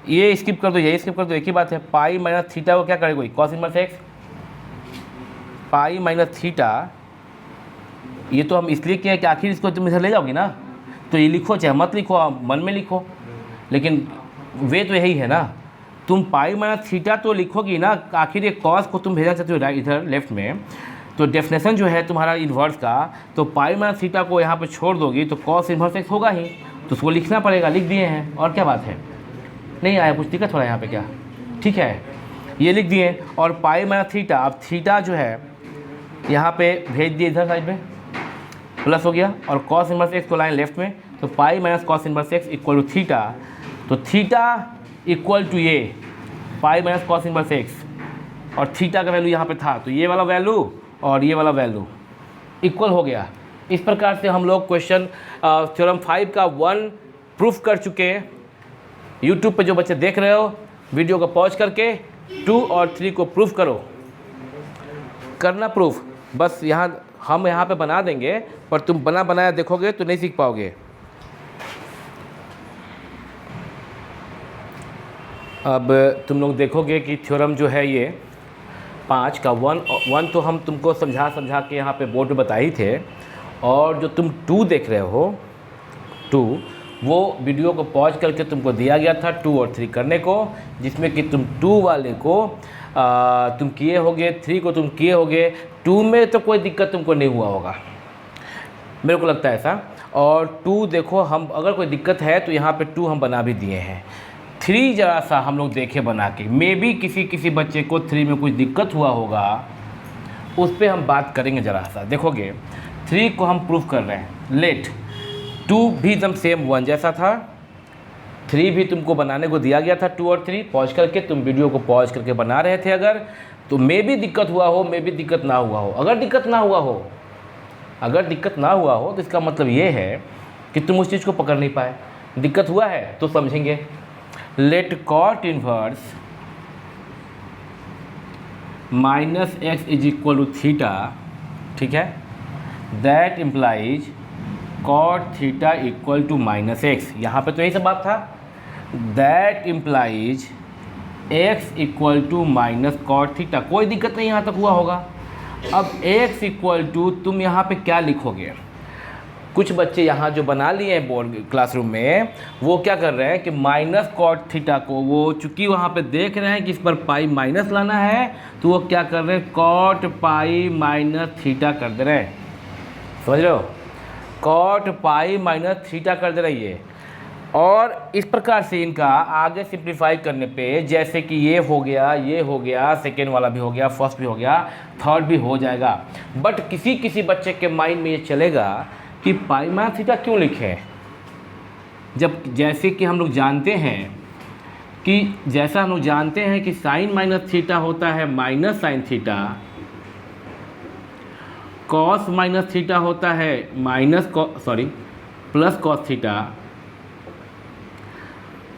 ये स्किप कर दो, ये स्किप कर दो, एक ही बात है। पाई माइनस थीटा को क्या करेगा कोई, कॉस इनवर्स एक्स, पाई माइनस थीटा, ये तो हम इसलिए किया कि आखिर इसको तुम इधर ले जाओगी ना, तो ये लिखो चाहे मत लिखो, मन में लिखो, लेकिन वे तो यही है ना, तुम पाई माइनस थीटा तो लिखोगी ना, आखिर ये कॉस को तुम भेजना चाहते हो इधर लेफ्ट में, तो डेफिनेशन जो है तुम्हारा इन्वर्स का, तो पाई माइनस थीटा को यहाँ पे छोड़ दोगी तो कॉस इन्वर्स एक्स होगा ही, तो उसको लिखना पड़ेगा, लिख दिए हैं, और क्या बात है, नहीं आया कुछ दिक्कत हो रहा है यहाँ पे क्या, ठीक है, ये लिख दिए। और पाई माइनस थीटा, अब थीटा जो है यहाँ पे भेज दिए इधर साइड में, प्लस हो गया, और कॉस इन्वर्स एक्स को लाइन लेफ्ट में, तो pi minus cos inverse x equal to theta, तो थीटा इक्वल टू ये pi minus cos inverse x, और थीटा का वैल्यू यहाँ पे था, तो ये वाला वैल्यू और ये वाला वैल्यू इक्वल हो गया। इस प्रकार से हम लोग क्वेश्चन थ्योरम 5 का 1 प्रूफ कर चुके हैं। यूट्यूब पे जो बच्चे देख रहे हो, वीडियो को पॉज करके 2 और 3 को प्रूफ करो, करना प्रूफ, बस हम यहाँ पे बना देंगे, पर तुम बना बनाया देखोगे तो नहीं सीख पाओगे। अब तुम लोग देखोगे कि थ्योरम जो है ये 5 का 1 तो हम तुमको समझा के यहाँ पे बोर्ड पे बताए ही थे, और जो तुम 2 देख रहे हो 2, वो वीडियो को पॉज करके तुमको दिया गया था 2 और 3 करने को, जिसमें कि तुम 2 वाले को तुम किए होगे, 3 को तुम किए होगे, 2 में तो कोई दिक्कत तुमको नहीं हुआ होगा, मेरे को लगता है ऐसा। और 2 देखो, हम अगर कोई दिक्कत है तो यहाँ पे 2 हम बना भी दिए हैं। 3 ज़रा सा हम लोग देखे बना के, मे बी किसी बच्चे को 3 में कुछ दिक्कत हुआ होगा, उस पर हम बात करेंगे ज़रा सा। देखोगे 3 को हम प्रूफ कर रहे हैं, लेट 2 भी एकदम सेम 1 जैसा था, 3 भी तुमको बनाने को दिया गया था 2 और 3, पॉज करके तुम वीडियो को पॉज करके बना रहे थे, अगर तो मे भी दिक्कत हुआ हो, मे भी दिक्कत ना हुआ हो। अगर दिक्कत ना हुआ हो तो इसका मतलब ये है कि तुम उस चीज़ को पकड़ नहीं पाए, दिक्कत हुआ है तो समझेंगे। Let cot inverse minus x is equal to theta, ठीक है, that implies cot theta equal to minus x, यहाँ पे तो यही सब बात था। That implies x equal to minus cot theta. कोई दिक्कत नहीं यहाँ तक हुआ होगा। अब x इक्वल टू तुम यहाँ पे क्या लिखोगे? कुछ बच्चे यहाँ जो बना लिए हैं बोर्ड क्लासरूम में, वो क्या कर रहे हैं कि माइनस कॉट थीटा को, वो चूँकि वहाँ पे देख रहे हैं कि इस पर पाई माइनस लाना है, तो वो क्या कर रहे हैं, कॉट पाई माइनस थीटा कर दे रहे हैं। समझ रहे हो? कॉट पाई माइनस थीटा कर दे रही है। और इस प्रकार से इनका आगे सिंप्लीफाई करने पे, जैसे कि ये हो गया, सेकेंड वाला भी हो गया, फर्स्ट भी हो गया, थर्ड भी हो जाएगा। बट किसी किसी बच्चे के माइंड में ये चलेगा कि पाई माइनस थीटा क्यों लिखे, जब जैसे कि हम लोग जानते हैं कि साइन माइनस थीटा होता है minus sine theta, cos minus theta होता है plus cos theta,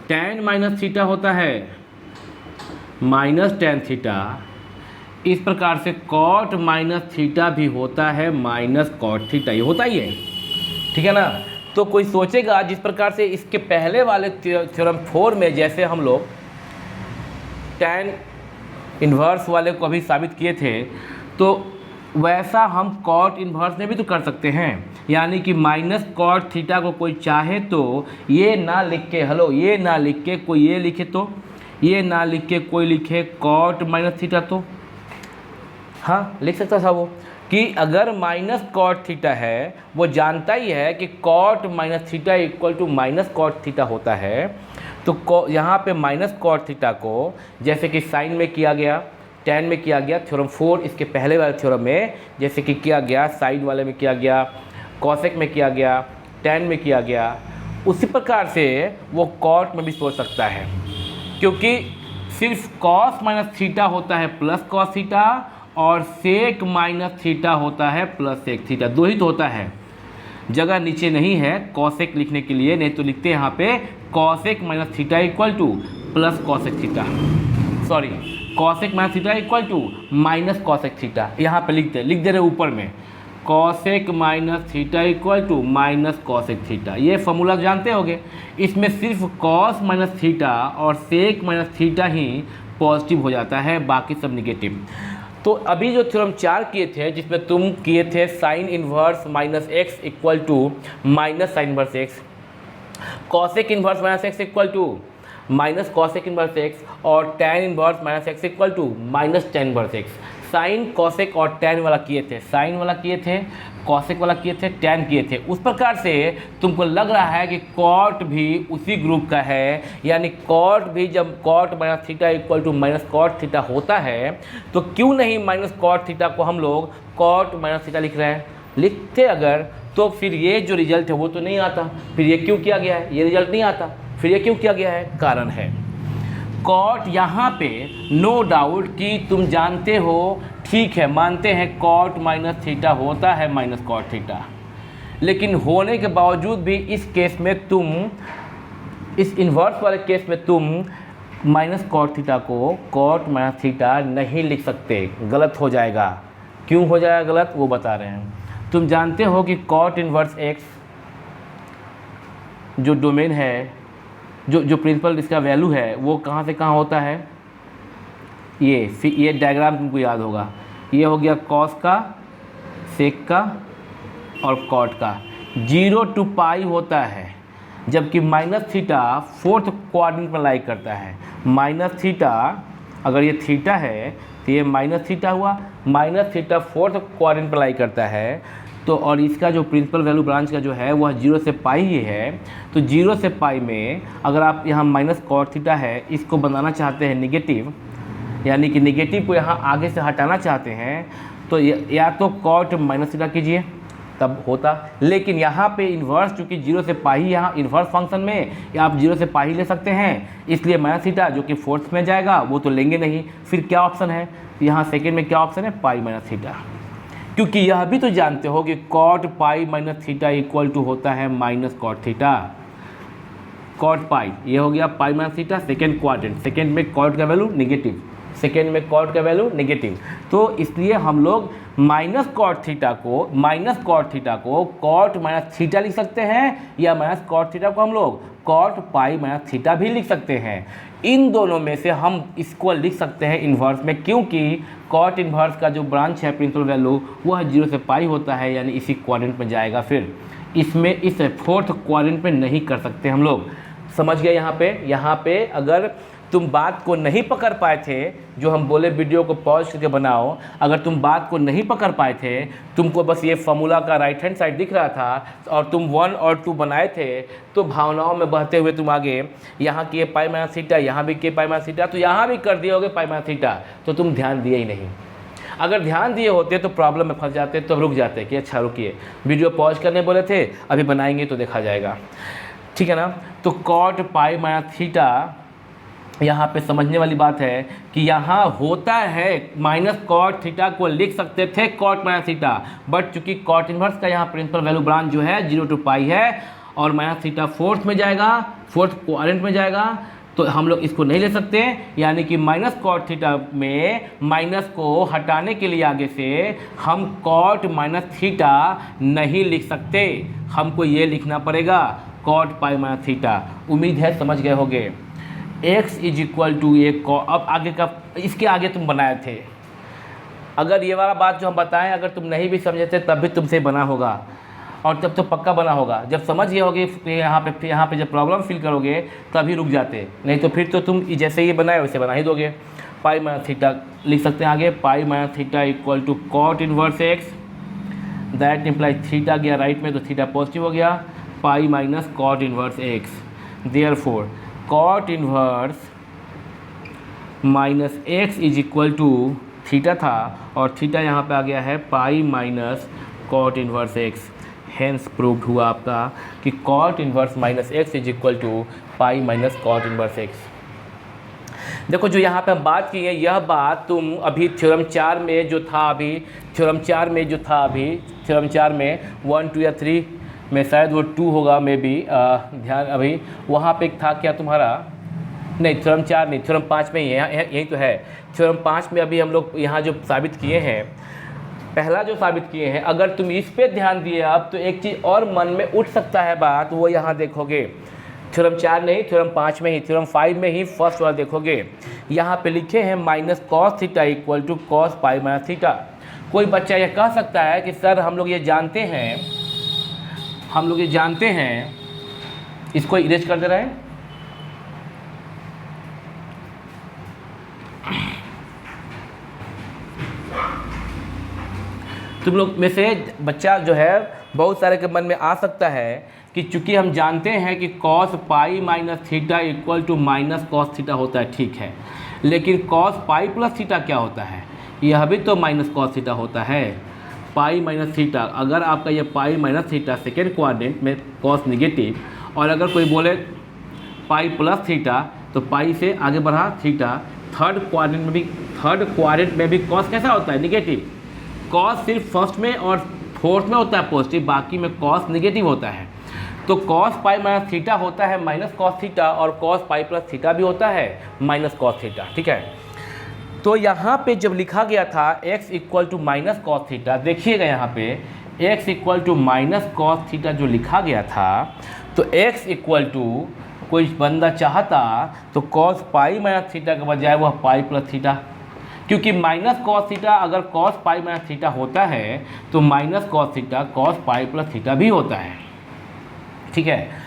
tan minus theta होता है माइनस टैन थीटा। इस प्रकार से कॉट माइनस थीटा भी होता है माइनस कॉट थीटा, ये होता ही है, ठीक है ना। तो कोई सोचेगा जिस प्रकार से इसके पहले वाले थ्योरम 4 में जैसे हम लोग टैन इन्वर्स वाले को अभी साबित किए थे, तो वैसा हम कॉट इन्वर्स में भी तो कर सकते हैं। यानी कि माइनस कॉट थीटा को कोई चाहे तो ये ना लिख के कोई ये लिखे, तो ये ना लिख के कोई लिखे कॉट माइनस थीटा, तो हाँ लिख सकता था वो कि अगर माइनस कॉट थीटा है, वो जानता ही है कि cot minus theta equal to minus cot theta होता है। तो यहाँ पे माइनस कॉट थीटा को जैसे कि साइन में किया गया, टैन में किया गया, थ्योरम 4 इसके पहले वाले थ्योरम में जैसे कि किया गया, साइन वाले में किया गया, कॉसेक में किया गया, टैन में किया गया, उसी प्रकार से वो कॉट में भी सोच सकता है। क्योंकि सिर्फ कॉस माइनस थीटा होता है प्लस कॉस थीटा, और सेक माइनस थीटा होता है प्लस सेक थीटा, दो ही तो होता है। जगह नीचे नहीं है कॉसेक लिखने के लिए, नहीं तो लिखते हैं यहाँ पे cosec minus theta equal to plus cosec theta, cosec minus theta equal to minus cosec theta. यहाँ पे लिख दे रहे ऊपर में cosec minus theta equal to minus cosec theta. ये फॉर्मूला जानते होगे। इसमें सिर्फ कॉस माइनस थीटा और सेक माइनस थीटा ही पॉजिटिव हो जाता है, बाकी सब निगेटिव। तो अभी जो थ्योरम 4 किए थे, जिसमें तुम किए थे sine inverse minus x equal to minus sine inverse x, cosec inverse minus x equal to minus cosec inverse x, और tan inverse minus x equal to minus tan inverse x. Sine cosec और tan वाला किए थे, sign वाला किए थे, cosec वाला किए थे, टैन किए थे। उस प्रकार से तुमको लग रहा है कि कॉट भी उसी ग्रुप का है, यानी कॉट भी जब cot minus theta equal to minus cot theta होता है, तो क्यों नहीं माइनस कॉट थीटा को हम लोग कॉट माइनस थीटा लिख रहे हैं। लिखते अगर तो फिर ये जो रिजल्ट है वो तो नहीं आता, फिर ये क्यों किया गया है, ये रिजल्ट नहीं आता, फिर ये क्यों किया गया है, कारण है कॉट। यहाँ पे नो डाउट कि तुम जानते हो, ठीक है मानते हैं कॉट माइनस थीटा होता है माइनस कॉट थीटा, लेकिन होने के बावजूद भी इस केस में तुम, इस इन्वर्स वाले केस में तुम माइनस कॉट थीटा को कॉट माइनस थीटा नहीं लिख सकते, गलत हो जाएगा। क्यों हो जाएगा गलत, वो बता रहे हैं। तुम जानते हो कि कॉट इन्वर्स एक्स जो डोमेन है, जो प्रिंसिपल इसका वैल्यू है, वो कहाँ से कहाँ होता है, ये डायग्राम तुमको याद होगा। ये हो गया कॉस का, सेक का और कॉट का। 0 to पाई होता है, जबकि माइनस थीटा फोर्थ क्वाड्रेंट में लाई करता है। माइनस थीटा, अगर ये थीटा है तो ये माइनस थीटा हुआ, माइनस थीटा फोर्थ क्वाड्रेंट पर लाई करता है। तो और इसका जो प्रिंसिपल वैल्यू ब्रांच का जो है वह 0 से पाई ही है। तो 0 से पाई में अगर आप यहाँ माइनस कॉट थीटा है, इसको बनाना चाहते हैं निगेटिव, यानी कि निगेटिव को यहाँ आगे से हटाना चाहते हैं, तो या तो कॉट माइनस थीटा कीजिए तब होता। लेकिन यहाँ पे इन्वर्स चूँकि 0 से पाई, यहाँ इन्वर्स फंक्शन में या आप 0 से पाई ले सकते हैं, इसलिए माइनस थीटा जो कि फोर्थ में जाएगा वो तो लेंगे नहीं। फिर क्या ऑप्शन है यहाँ सेकेंड में, क्या ऑप्शन है, पाई माइनस थीटा। क्योंकि यह भी तो जानते हो कि cot pi minus theta equal to होता है minus cot theta. Cot pi ये हो गया pi minus theta, second quadrant, second में कॉट का वैल्यू निगेटिव, सेकेंड में कॉट का वैल्यू नेगेटिव। तो इसलिए हम लोग माइनस कॉट थीटा को कॉट माइनस थीटा लिख सकते हैं, या माइनस कॉट थीटा को हम लोग कॉट पाई माइनस थीटा भी लिख सकते हैं। इन दोनों में से हम इसको लिख सकते हैं इन्वर्स में, क्योंकि कॉट इन्वर्स का जो ब्रांच है प्रिंसिपल वैल्यू वह 0 से पाई होता है, यानी इसी क्वाड्रेंट में जाएगा। फिर इसमें इस फोर्थ क्वाड्रेंट में नहीं कर सकते हम लोग। समझ गए? यहाँ पे अगर तुम बात को नहीं पकड़ पाए थे, जो हम बोले वीडियो को पॉज करके बनाओ, अगर तुम बात को नहीं पकड़ पाए थे, तुमको बस ये फॉर्मूला का राइट हैंड साइड दिख रहा था और तुम 1 और 2 बनाए थे, तो भावनाओं में बहते हुए तुम आगे यहाँ किए पाई माइनस थीटा, यहाँ भी किए पाई माइनस थीटा, तो यहाँ भी कर दिए होगे पाई माइनस थीटा, तो तुम ध्यान दिए ही नहीं। अगर ध्यान दिए होते तो प्रॉब्लम में फंस जाते, तो रुक जाते कि अच्छा रुकिए, वीडियो पॉज करने बोले थे, अभी बनाएंगे तो देखा जाएगा, ठीक है ना। तो कॉट पाई माइनस थीटा, यहाँ पे समझने वाली बात है कि यहाँ होता है माइनस कॉट थीटा को लिख सकते थे कॉट माइनस थीटा, बट चूंकि कॉट इन्वर्स का यहाँ प्रिंसिपल वैल्यू ब्रांच जो है 0 to पाई है और माइनस थीटा फोर्थ में जाएगा, फोर्थ क्वाड्रेंट में जाएगा, तो हम लोग इसको नहीं ले सकते। यानी कि माइनस कॉट थीटा में माइनस को हटाने के लिए आगे से हम कॉट माइनस थीटा नहीं लिख सकते, हमको ये लिखना पड़ेगा कॉट पाई माइनस थीटा। उम्मीद है समझ गए होंगे। x इज इक्वल टू ए अब आगे का इसके आगे तुम बनाए थे, अगर ये वाला बात जो हम बताएं अगर तुम नहीं भी समझे थे तब भी तुमसे बना होगा, और तब तो पक्का बना होगा। जब समझ गए होगे यहाँ पे जब प्रॉब्लम फील करोगे तभी रुक जाते, नहीं तो फिर तो तुम जैसे ये बनाए वैसे बना ही दोगे। पाई माइनस थीटा लिख सकते हैं आगे, pi minus theta equal to cot inverse x, that implies theta गया राइट में तो थीटा पॉजिटिव हो गया, pi minus cot inverse x, therefore cot inverse minus x is equal to theta था और थीटा यहाँ पे आ गया है pi minus cot inverse x. Hence proved हुआ आपका कि cot inverse minus x is equal to pi minus cot inverse x. देखो जो यहाँ पे हम बात की है, यह बात तुम अभी थ्योरम 4 में जो था थ्योरम 4 में 1 2 या 3 में शायद वो 2 होगा मे बी, ध्यान अभी वहाँ पे था क्या तुम्हारा, नहीं थ्योरम 4 नहीं, थ्योरम 5 में ही है, यही तो है। थ्योरम 5 में अभी हम लोग यहाँ जो साबित किए हैं, पहला जो साबित किए हैं, अगर तुम इस पे ध्यान दिए अब तो एक चीज़ और मन में उठ सकता है बात, वो यहाँ देखोगे थ्योरम 4 नहीं, थ्योरम 5 में ही, थ्योरम 5 में ही फर्स्ट वाला देखोगे, यहाँ पे लिखे हैं minus cos theta equal to cos pi minus theta. कोई बच्चा ये कह सकता है कि सर हम लोग ये जानते हैं, इसको इरेज कर दे रहे हैं, तुम लोग में से बच्चा जो है बहुत सारे के मन में आ सकता है कि चूंकि हम जानते हैं कि cos pi minus theta equal to minus cos theta होता है, ठीक है, लेकिन कॉस पाई प्लस थीटा क्या होता है, यह भी तो माइनस कॉस थीटा होता है। पाई माइनस थीटा, अगर आपका ये pi minus theta second quadrant में कॉस निगेटिव, और अगर कोई बोले पाई प्लस थीटा तो पाई से आगे बढ़ा थीटा, थर्ड क्वाड्रेंट में भी कॉस कैसा होता है, निगेटिव। कॉस सिर्फ फर्स्ट में और फोर्थ में होता है पॉजिटिव, बाकी में कॉस निगेटिव होता है। तो कॉस पाई माइनस थीटा होता है माइनस कॉस थीटा, और कॉस पाई प्लस थीटा भी होता है माइनस कॉस थीटा, ठीक है। तो यहाँ पे जब लिखा गया था x equal to minus cos theta, देखिएगा यहाँ पे x equal to minus cos theta जो लिखा गया था, तो x इक्वल टू कोई बंदा चाहता तो कॉस पाई माइनस थीटा के बजाय वह पाई प्लस थीटा, क्योंकि माइनस कॉस थीटा अगर कॉस पाई माइनस थीटा होता है तो minus cos theta cos pi plus theta भी होता है, ठीक है।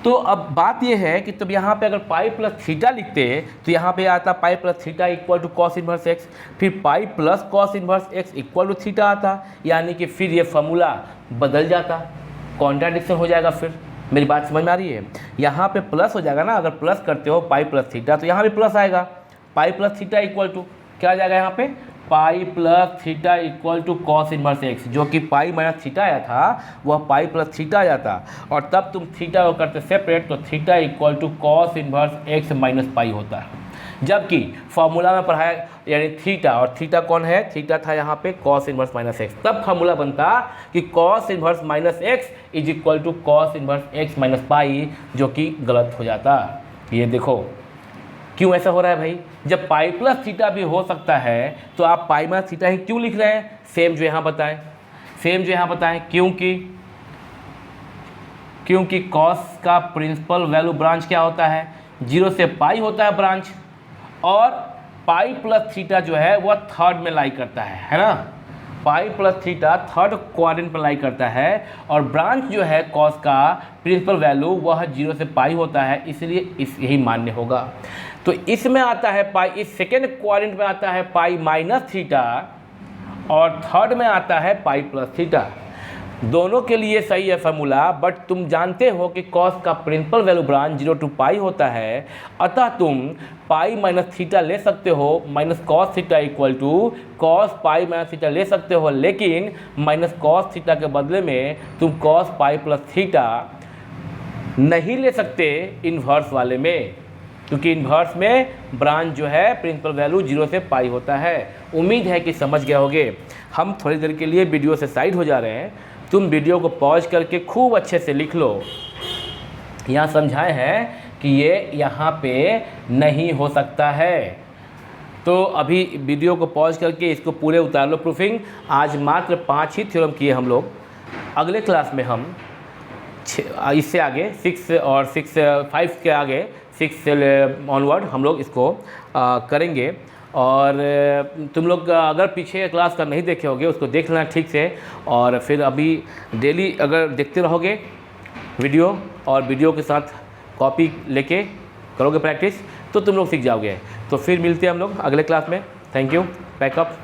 तो अब बात यह है कि तब यहाँ पे अगर पाई प्लस थीटा लिखते तो यहाँ पे आता pi plus theta equal to cos inverse x, फिर pi plus cos inverse x equal to theta आता, यानी कि फिर ये फॉर्मूला बदल जाता, कॉन्ट्राडिक्शन हो जाएगा। फिर मेरी बात समझ में आ रही है, यहाँ पे प्लस हो जाएगा ना, अगर प्लस करते हो पाई प्लस थीटा तो यहाँ भी प्लस आएगा, pi plus theta equal to क्या आ जाएगा यहाँ पे, pi plus theta equal to cos inverse x, जो कि पाई माइनस थीटा आया था वह पाई प्लस थीटा आ जाता, और तब तुम थीटा को करते सेपरेट तो theta equal to cos inverse x minus pi होता है। जबकि फॉर्मूला में पढ़ाया यानी थीटा, और थीटा कौन है, थीटा था यहाँ पे कॉस इन्वर्स माइनस एक्स, तब फॉर्मूला बनता कि cos inverse minus x is equal to cos inverse x minus pi, जो कि गलत हो जाता। ये देखो क्यों ऐसा हो रहा है भाई, जब पाई प्लस थीटा भी हो सकता है तो आप पाई माइनस थीटा ही क्यों लिख रहे हैं, सेम जो यहाँ बताएं, क्योंकि कॉस का प्रिंसिपल वैल्यू ब्रांच क्या होता है, 0 से पाई होता है ब्रांच, और पाई प्लस थीटा जो है वह थर्ड में लाई करता है ना। पाई प्लस थीटा थर्ड क्वाड्रेंट में लाई करता है, और ब्रांच जो है कॉस का प्रिंसिपल वैल्यू वह 0 से पाई होता है, इसलिए यही मान्य होगा। तो इसमें आता है पाई, इस सेकेंड क्वाड्रेंट में आता है पाई माइनस थीटा, और थर्ड में आता है पाई प्लस थीटा। दोनों के लिए सही है फार्मूला, बट तुम जानते हो कि कॉस का प्रिंसिपल वैल्यू ब्रांच 0 to पाई होता है, अतः तुम पाई माइनस थीटा ले सकते हो, minus cos theta equal to cos pi minus theta ले सकते हो, लेकिन माइनस कॉस थीटा के बदले में तुम कॉस पाई प्लस थीटा नहीं ले सकते इन्वर्स वाले में, क्योंकि इन्वर्स में ब्रांच जो है प्रिंसिपल वैल्यू 0 से पाई होता है। उम्मीद है कि समझ गए होगे। हम थोड़ी देर के लिए वीडियो से साइड हो जा रहे हैं, तुम वीडियो को पॉज करके खूब अच्छे से लिख लो। यहाँ समझाए हैं कि ये यहाँ पे नहीं हो सकता है, तो अभी वीडियो को पॉज करके इसको पूरे उतार लो प्रूफिंग। आज मात्र 5 ही थ्योरम किए हम लोग। अगले क्लास में हम इससे आगे 6 और 5 के आगे 6 से ऑनवर्ड हम लोग इसको करेंगे। और तुम लोग अगर पीछे क्लास का नहीं देखे होगे उसको देख लेना ठीक से, और फिर अभी डेली अगर देखते रहोगे वीडियो, और वीडियो के साथ कॉपी लेके करोगे प्रैक्टिस, तो तुम लोग सीख जाओगे। तो फिर मिलते हैं हम लोग अगले क्लास में। Thank you. पैकअप।